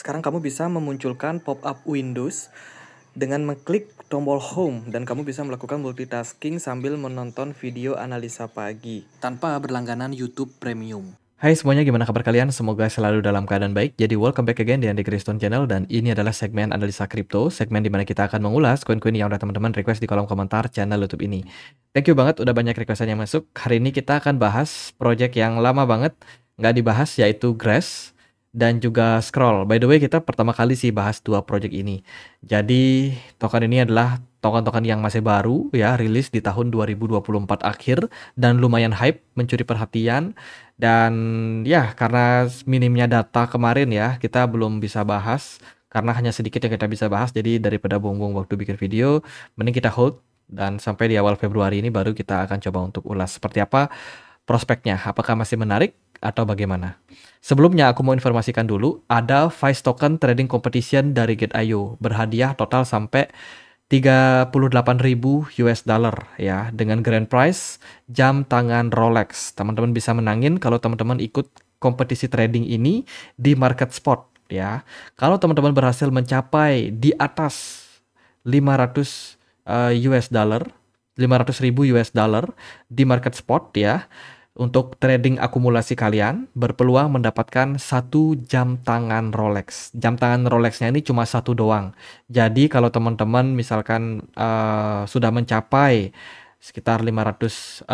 Sekarang kamu bisa memunculkan pop-up Windows dengan mengklik tombol Home dan kamu bisa melakukan multitasking sambil menonton video analisa pagi tanpa berlangganan YouTube Premium. Hai semuanya, gimana kabar kalian? Semoga selalu dalam keadaan baik. Jadi welcome back again di Andy Kriston Channel dan ini adalah segmen analisa kripto, segmen dimana kita akan mengulas koin-koin yang udah teman-teman request di kolom komentar channel YouTube ini. Thank you banget udah banyak requestan yang masuk. Hari ini kita akan bahas project yang lama banget nggak dibahas, yaitu Grass dan juga Scroll. By the way, kita pertama kali sih bahas dua project ini. Jadi token ini adalah token-token yang masih baru ya, rilis di tahun 2024 akhir dan lumayan hype, mencuri perhatian. Dan ya, karena minimnya data kemarin ya, kita belum bisa bahas karena hanya sedikit yang kita bisa bahas. Jadi daripada buang-buang waktu bikin video, mending kita hold dan sampai di awal Februari ini baru kita akan coba untuk ulas seperti apa prospeknya, apakah masih menarik atau bagaimana. Sebelumnya aku mau informasikan dulu, ada Vice Token Trading Competition dari Gate.io, berhadiah total sampai 38.000 US dollar ya, dengan grand prize jam tangan Rolex. Teman-teman bisa menangin kalau teman-teman ikut kompetisi trading ini di market spot ya. Kalau teman-teman berhasil mencapai di atas 500 US dollar, 500.000 US dollar di market spot ya, untuk trading akumulasi kalian berpeluang mendapatkan 1 jam tangan Rolex. Jam tangan Rolexnya ini cuma satu doang. Jadi kalau teman-teman misalkan sudah mencapai sekitar 500.000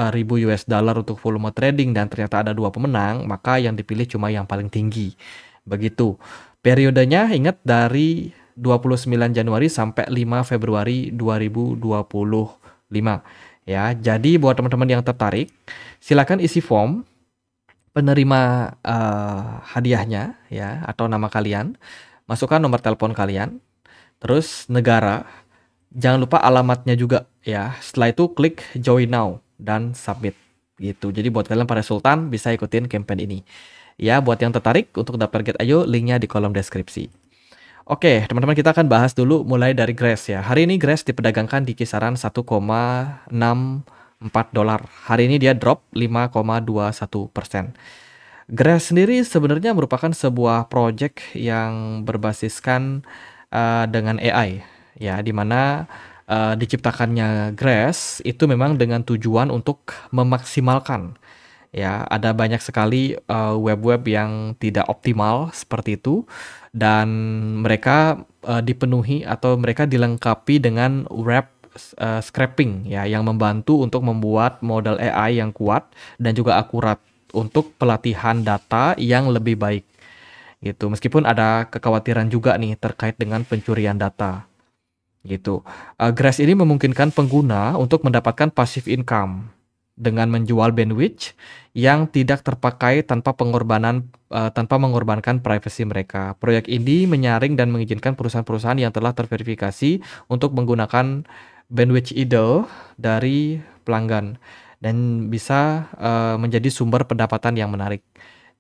US dollar untuk volume trading dan ternyata ada dua pemenang, maka yang dipilih cuma yang paling tinggi. Begitu. Periodenya ingat dari 29 Januari sampai 5 Februari 2025. Ya, jadi buat teman-teman yang tertarik, silakan isi form penerima hadiahnya ya, atau nama kalian, masukkan nomor telepon kalian, terus negara, jangan lupa alamatnya juga ya. Setelah itu klik join now dan submit gitu. Jadi buat kalian para sultan bisa ikutin campaign ini. Ya, buat yang tertarik untuk daftar Gate.io, linknya di kolom deskripsi. Oke, teman-teman, kita akan bahas dulu mulai dari Grass ya. Hari ini Grass diperdagangkan di kisaran 1,64 dolar. Hari ini dia drop 5,21%. Grass sendiri sebenarnya merupakan sebuah project yang berbasiskan dengan AI ya, dimana diciptakannya Grass itu memang dengan tujuan untuk memaksimalkan. Ya, ada banyak sekali web-web yang tidak optimal seperti itu dan mereka dipenuhi atau mereka dilengkapi dengan web scraping ya, yang membantu untuk membuat model AI yang kuat dan juga akurat untuk pelatihan data yang lebih baik gitu. Meskipun ada kekhawatiran juga nih terkait dengan pencurian data gitu. Grass ini memungkinkan pengguna untuk mendapatkan passive income dengan menjual bandwidth yang tidak terpakai tanpa mengorbankan privasi mereka. Proyek ini menyaring dan mengizinkan perusahaan-perusahaan yang telah terverifikasi untuk menggunakan bandwidth idle dari pelanggan dan bisa menjadi sumber pendapatan yang menarik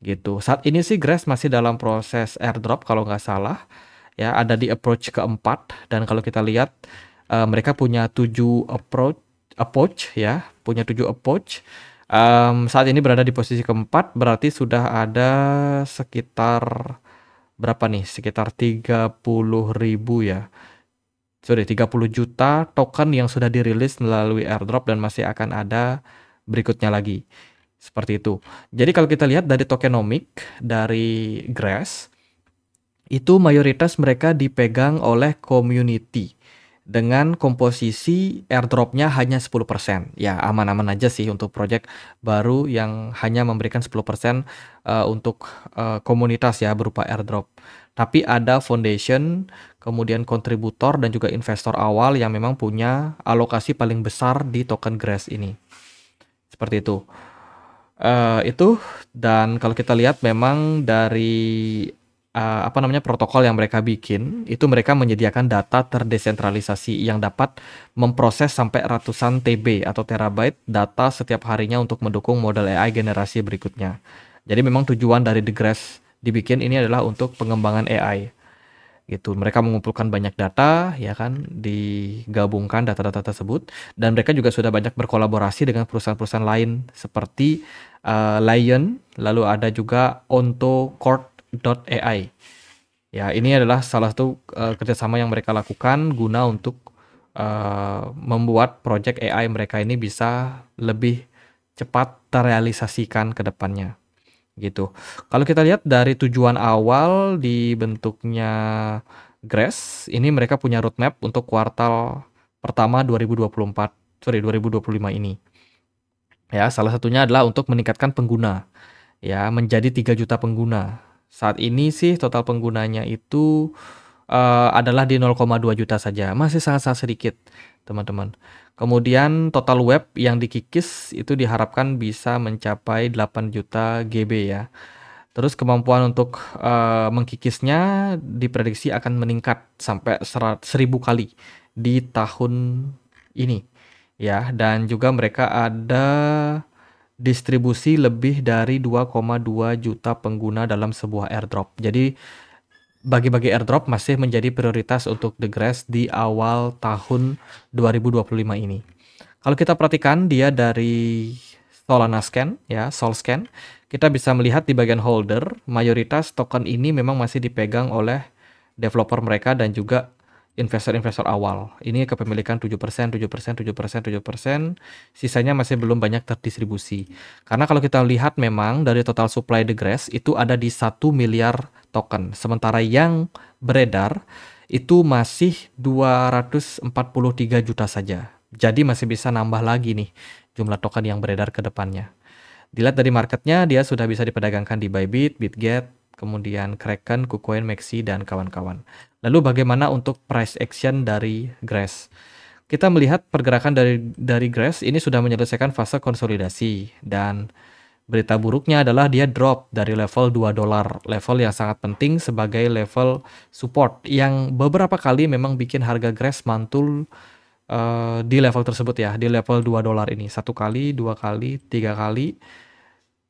gitu. Saat ini sih Grass masih dalam proses airdrop kalau nggak salah ya, ada di approach keempat dan kalau kita lihat mereka punya 7 approach ya, punya 7 approach. Saat ini berada di posisi keempat, berarti sudah ada sekitar berapa nih? Sekitar 30.000 ya. 30 juta token yang sudah dirilis melalui airdrop dan masih akan ada berikutnya lagi. Seperti itu. Jadi kalau kita lihat dari tokenomic dari Grass, itu mayoritas mereka dipegang oleh community dengan komposisi airdropnya hanya 10%. Ya, aman-aman aja sih untuk project baru yang hanya memberikan 10% untuk komunitas ya, berupa airdrop. Tapi ada foundation, kemudian kontributor dan juga investor awal yang memang punya alokasi paling besar di token Grass ini. Seperti itu. Itu dan kalau kita lihat memang dari protokol yang mereka bikin, itu mereka menyediakan data terdesentralisasi yang dapat memproses sampai ratusan TB atau terabyte data setiap harinya untuk mendukung model AI generasi berikutnya. Jadi memang tujuan dari The Grass dibikin ini adalah untuk pengembangan AI gitu. Mereka mengumpulkan banyak data ya kan, digabungkan data-data tersebut dan mereka juga sudah banyak berkolaborasi dengan perusahaan-perusahaan lain seperti Lion, lalu ada juga OntoCourt.ai Ya, ini adalah salah satu kerjasama yang mereka lakukan guna untuk membuat project AI mereka ini bisa lebih cepat terrealisasikan ke depannya, gitu. Kalau kita lihat dari tujuan awal dibentuknya Grace, ini mereka punya roadmap untuk kuartal pertama 2025 ini. Ya, salah satunya adalah untuk meningkatkan pengguna, ya, menjadi 3 juta pengguna. Saat ini sih total penggunanya itu adalah di 0,2 juta saja, masih sangat-sangat sedikit, teman-teman. Kemudian total web yang dikikis itu diharapkan bisa mencapai 8 juta GB ya. Terus kemampuan untuk mengkikisnya diprediksi akan meningkat sampai 1000 kali di tahun ini ya, dan juga mereka ada distribusi lebih dari 2,2 juta pengguna dalam sebuah airdrop. Jadi bagi-bagi airdrop masih menjadi prioritas untuk The Grass di awal tahun 2025 ini. Kalau kita perhatikan dia dari Solana Scan ya, Solscan, kita bisa melihat di bagian holder, mayoritas token ini memang masih dipegang oleh developer mereka dan juga investor-investor awal. Ini kepemilikan 7%, 7%, 7%, 7%, sisanya masih belum banyak terdistribusi. Karena kalau kita lihat memang dari total supply The Grass itu ada di 1 miliar token. Sementara yang beredar itu masih 243 juta saja. Jadi masih bisa nambah lagi nih jumlah token yang beredar ke depannya. Dilihat dari marketnya, dia sudah bisa diperdagangkan di Bybit, Bitget, kemudian Kraken, KuCoin, Maxi, dan kawan-kawan. Lalu bagaimana untuk price action dari Grass? Kita melihat pergerakan dari Grass ini sudah menyelesaikan fase konsolidasi, dan berita buruknya adalah dia drop dari level 2 dolar, level yang sangat penting sebagai level support yang beberapa kali memang bikin harga Grass mantul di level tersebut ya, di level 2 dolar ini. 1 kali, 2 kali, 3 kali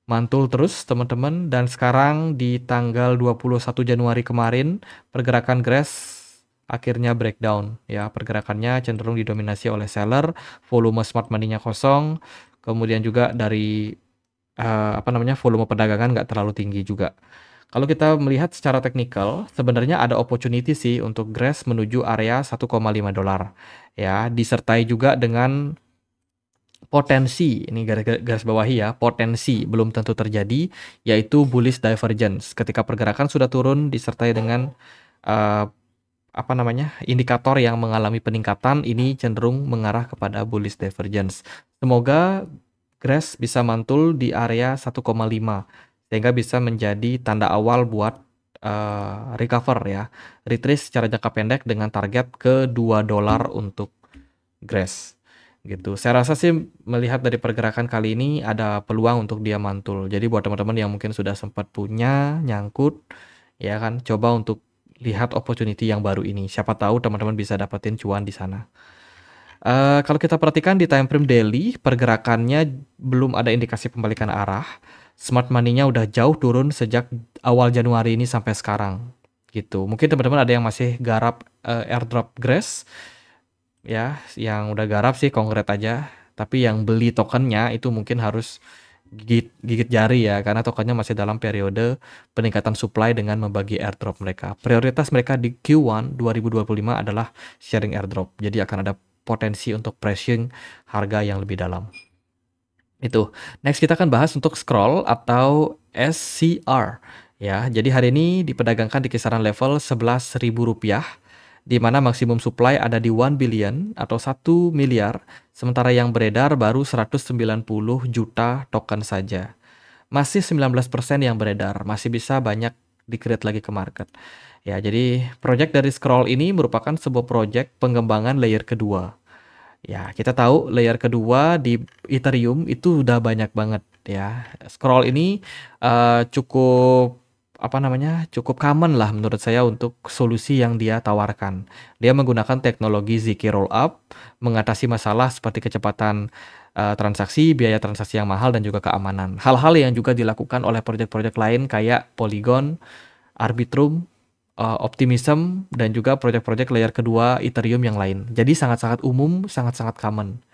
mantul terus teman-teman, dan sekarang di tanggal 21 Januari kemarin pergerakan Grass akhirnya breakdown ya. Pergerakannya cenderung didominasi oleh seller, volume smart money-nya kosong, kemudian juga dari volume perdagangan nggak terlalu tinggi juga. Kalau kita melihat secara teknikal, sebenarnya ada opportunity sih untuk Grass menuju area 1,5 dolar ya, disertai juga dengan potensi, ini garis bawahi ya, potensi belum tentu terjadi, yaitu bullish divergence. Ketika pergerakan sudah turun disertai dengan uh, indikator yang mengalami peningkatan, ini cenderung mengarah kepada bullish divergence. Semoga Grass bisa mantul di area 1,5 sehingga bisa menjadi tanda awal buat recover ya, retrace secara jangka pendek dengan target ke 2 dolar untuk Grass gitu. Saya rasa sih melihat dari pergerakan kali ini ada peluang untuk dia mantul. Jadi buat teman-teman yang mungkin sudah sempat punya nyangkut, ya kan, coba untuk lihat opportunity yang baru ini. Siapa tahu teman-teman bisa dapetin cuan di sana. Kalau kita perhatikan di time frame daily, pergerakannya belum ada indikasi pembalikan arah. Smart money-nya udah jauh turun sejak awal Januari ini sampai sekarang. Gitu. Mungkin teman-teman ada yang masih garap airdrop Grass, ya, yang udah garap sih kongret aja, tapi yang beli tokennya itu mungkin harus gigit jari ya, karena tokennya masih dalam periode peningkatan supply dengan membagi airdrop mereka. Prioritas mereka di Q1 2025 adalah sharing airdrop, jadi akan ada potensi untuk pricing harga yang lebih dalam. Itu. Next kita akan bahas untuk scroll atau SCR ya. Jadi hari ini diperdagangkan di kisaran level Rp11.000, di mana maksimum supply ada di 1 billion atau 1 miliar, sementara yang beredar baru 190 juta token saja. Masih 19% yang beredar, masih bisa banyak di-create lagi ke market. Ya, jadi project dari Scroll ini merupakan sebuah project pengembangan layer kedua. Ya, kita tahu layer kedua di Ethereum itu udah banyak banget ya. Scroll ini cukup cukup common lah menurut saya untuk solusi yang dia tawarkan. Dia menggunakan teknologi ZK Rollup, mengatasi masalah seperti kecepatan transaksi, biaya transaksi yang mahal, dan juga keamanan. Hal-hal yang juga dilakukan oleh proyek-proyek lain kayak Polygon, Arbitrum, Optimism, dan juga proyek-proyek layer kedua Ethereum yang lain. Jadi sangat-sangat umum, sangat-sangat common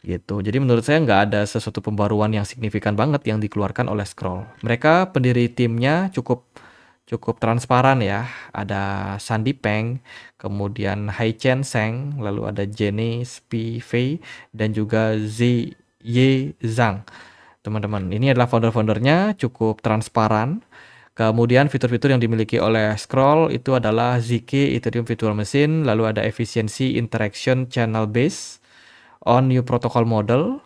gitu. Jadi menurut saya nggak ada sesuatu pembaruan yang signifikan banget yang dikeluarkan oleh Scroll. Mereka pendiri timnya cukup cukup transparan ya. Ada Sandy Peng, kemudian Hai Chen Seng, lalu ada Jenny Spi Fei, dan juga Ye Zhang. Teman-teman, ini adalah founder-foundernya, cukup transparan. Kemudian fitur-fitur yang dimiliki oleh Scroll itu adalah ZK Ethereum Virtual Machine, lalu ada efisiensi interaction channel base on new protocol model,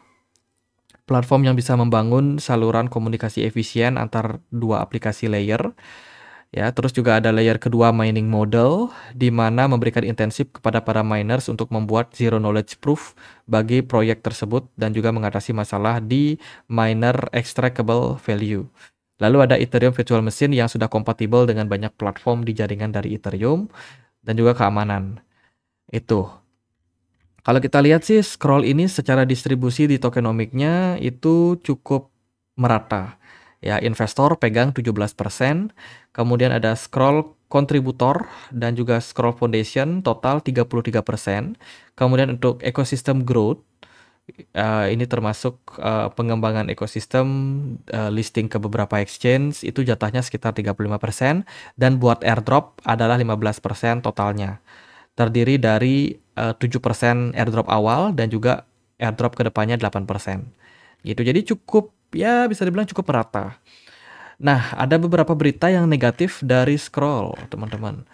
platform yang bisa membangun saluran komunikasi efisien antar dua aplikasi layer. Ya, terus juga ada layer kedua mining model, di mana memberikan intensif kepada para miners untuk membuat zero knowledge proof bagi proyek tersebut dan juga mengatasi masalah di miner extractable value. Lalu ada Ethereum Virtual Machine yang sudah kompatibel dengan banyak platform di jaringan dari Ethereum dan juga keamanan. Itu. Kalau kita lihat sih Scroll ini secara distribusi di tokenomiknya itu cukup merata. Ya, investor pegang 17%, kemudian ada Scroll kontributor dan juga Scroll Foundation total 33%. Kemudian untuk ekosistem growth, ini termasuk pengembangan ekosistem, listing ke beberapa exchange, itu jatahnya sekitar 35%, dan buat airdrop adalah 15% totalnya. Terdiri dari 7% airdrop awal dan juga airdrop kedepannya 8%. Gitu, jadi cukup, ya bisa dibilang cukup merata. Nah, ada beberapa berita yang negatif dari Scroll, teman-teman.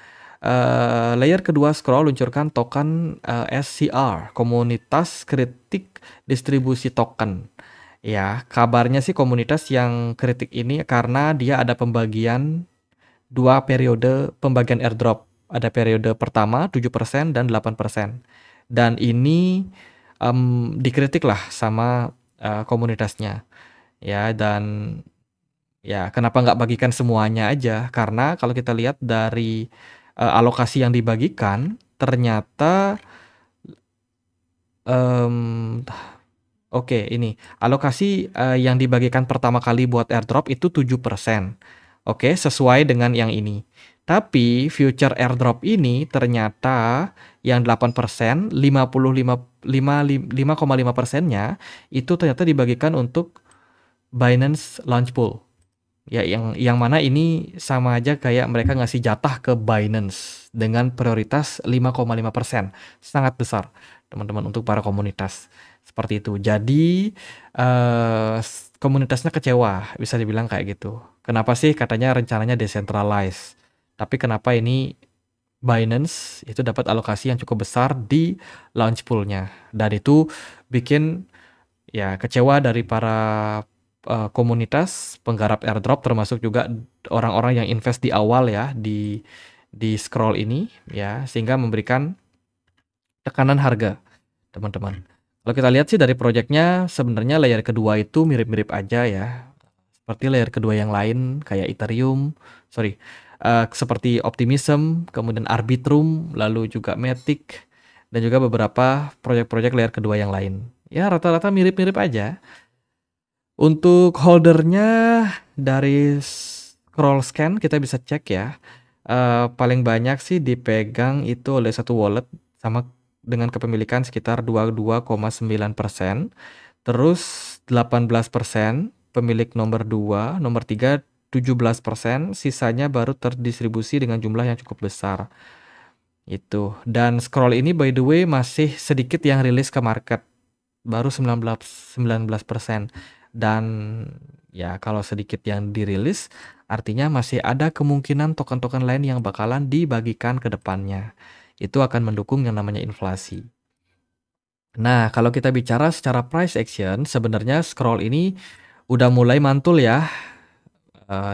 Layer kedua Scroll luncurkan token SCR, Komunitas Kritik Distribusi Token. Ya, kabarnya sih komunitas yang kritik ini karena dia ada pembagian 2 periode pembagian airdrop. Ada periode pertama 7% dan 8%. Dan ini dikritik lah sama komunitasnya. Ya, dan ya kenapa nggak bagikan semuanya aja? Karena kalau kita lihat dari alokasi yang dibagikan, ternyata oke, ini alokasi yang dibagikan pertama kali buat airdrop itu 7%. Oke, sesuai dengan yang ini. Tapi future airdrop ini ternyata yang 8%, 5,5%-nya itu ternyata dibagikan untuk Binance Launch Pool. Ya, yang mana ini sama aja kayak mereka ngasih jatah ke Binance dengan prioritas 5,5%. Sangat besar, teman-teman, untuk para komunitas. Seperti itu. Jadi, komunitasnya kecewa, bisa dibilang kayak gitu. Kenapa sih katanya rencananya decentralized? Tapi kenapa ini Binance itu dapat alokasi yang cukup besar di launch pool-nya. Dan itu bikin ya kecewa dari para komunitas penggarap airdrop, termasuk juga orang-orang yang invest di awal ya di Scroll ini ya, sehingga memberikan tekanan harga, teman-teman. Kalau kita lihat sih dari proyeknya sebenarnya layer kedua itu mirip-mirip aja ya. Seperti layer kedua yang lain kayak Ethereum, seperti Optimism, kemudian Arbitrum, lalu juga Matic, dan juga beberapa proyek-proyek layer kedua yang lain. Ya rata-rata mirip-mirip aja. Untuk holdernya dari Scroll Scan kita bisa cek ya. Paling banyak sih dipegang itu oleh satu wallet sama dengan kepemilikan sekitar 22,9%. Terus 18% pemilik nomor 2, nomor 3 17%, sisanya baru terdistribusi dengan jumlah yang cukup besar. Itu. Dan Scroll ini by the way masih sedikit yang rilis ke market. Baru 19%. Dan ya kalau sedikit yang dirilis artinya masih ada kemungkinan token-token lain yang bakalan dibagikan ke depannya. Itu akan mendukung yang namanya inflasi. Nah, kalau kita bicara secara price action, sebenarnya Scroll ini udah mulai mantul ya.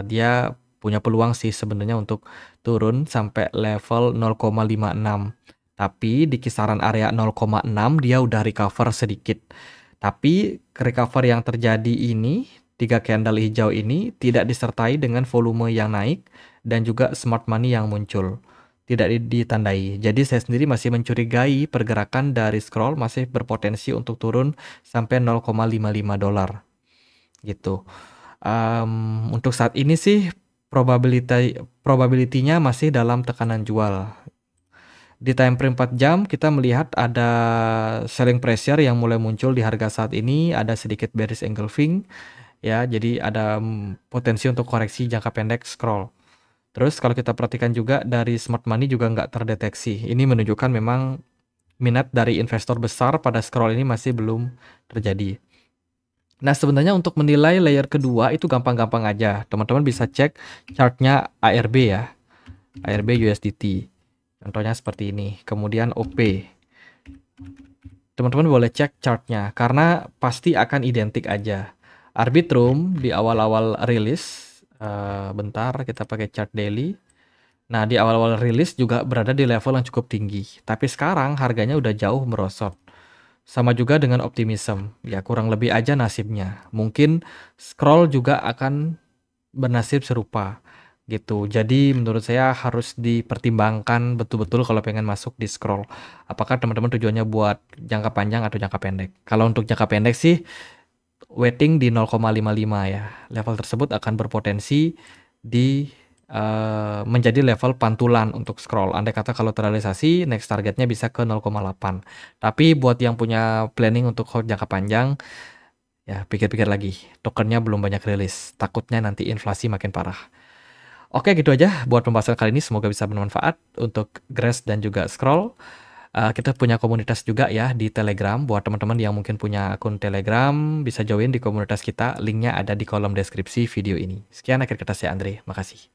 Dia punya peluang sih sebenarnya untuk turun sampai level 0,56. Tapi di kisaran area 0,6 dia udah recover sedikit. Tapi recover yang terjadi ini, 3 candle hijau ini tidak disertai dengan volume yang naik dan juga smart money yang muncul. Tidak ditandai. Jadi saya sendiri masih mencurigai pergerakan dari Scroll masih berpotensi untuk turun sampai 0,55 dolar. Gitu. Untuk saat ini sih probability-nya masih dalam tekanan jual. Di time frame 4 jam kita melihat ada selling pressure yang mulai muncul di harga saat ini, ada sedikit bearish engulfing ya, jadi ada potensi untuk koreksi jangka pendek Scroll. Terus kalau kita perhatikan juga dari smart money juga nggak terdeteksi. Ini menunjukkan memang minat dari investor besar pada scroll ini masih belum terjadi. Nah, sebenarnya untuk menilai layer kedua itu gampang-gampang aja. Teman-teman bisa cek chartnya ARB ya, ARB USDT. Contohnya seperti ini. Kemudian OP. Teman-teman boleh cek chartnya karena pasti akan identik aja. Arbitrum di awal-awal rilis, bentar kita pakai chart daily. Nah, di awal-awal rilis juga berada di level yang cukup tinggi. Tapi sekarang harganya udah jauh merosot. Sama juga dengan optimism. Ya kurang lebih aja nasibnya. Mungkin scroll juga akan bernasib serupa gitu. Jadi menurut saya harus dipertimbangkan betul-betul kalau pengen masuk di scroll. Apakah teman-teman tujuannya buat jangka panjang atau jangka pendek? Kalau untuk jangka pendek sih weighting di 0,55 ya. Level tersebut akan berpotensi di menjadi level pantulan untuk scroll. Andai kata kalau terrealisasi, next targetnya bisa ke 0,8. Tapi buat yang punya planning untuk hold jangka panjang, ya pikir-pikir lagi. Tokennya belum banyak rilis. Takutnya nanti inflasi makin parah. Oke, gitu aja buat pembahasan kali ini. Semoga bisa bermanfaat untuk Grass dan juga Scroll. Kita punya komunitas juga ya di Telegram. Buat teman-teman yang mungkin punya akun Telegram, bisa join di komunitas kita. Linknya ada di kolom deskripsi video ini. Sekian akhir kata saya Andre. Makasih.